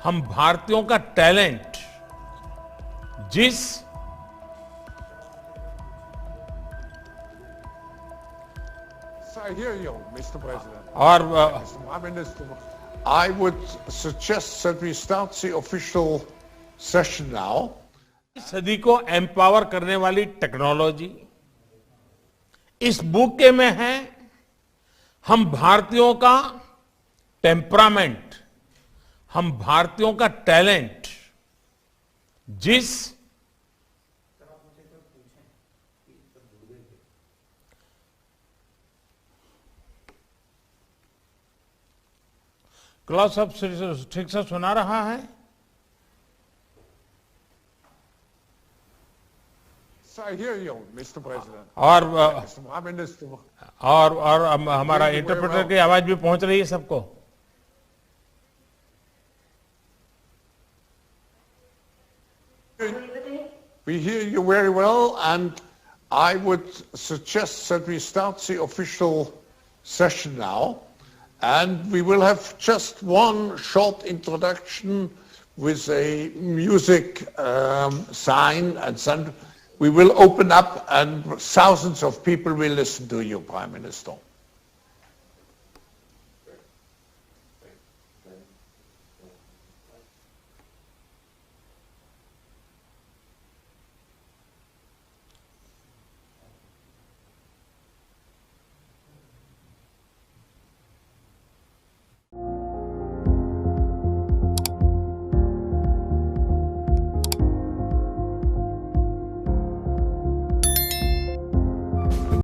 हम भारतीयों का टैलेंट जिस I hear you, Mr. President. और Mr. Prime Minister, I would suggest that we start the official session now. सदी को एम्पावर करने वाली टेक्नोलॉजी इस बुके में है। हम भारतीयों का टेम्परामेंट, हम भारतीयों का टैलेंट जिस क्लास सब ठीक से सुना रहा है? I hear you, Mr. President. और Mr. Prime Minister, हमारा इंटरप्रेटर की आवाज भी पहुंच रही है सबको? we hear you very well, and I would suggest that we start the official session now. And we will have just one short introduction with a music sign, and then we will open up and thousands of people will listen to you, Prime Minister.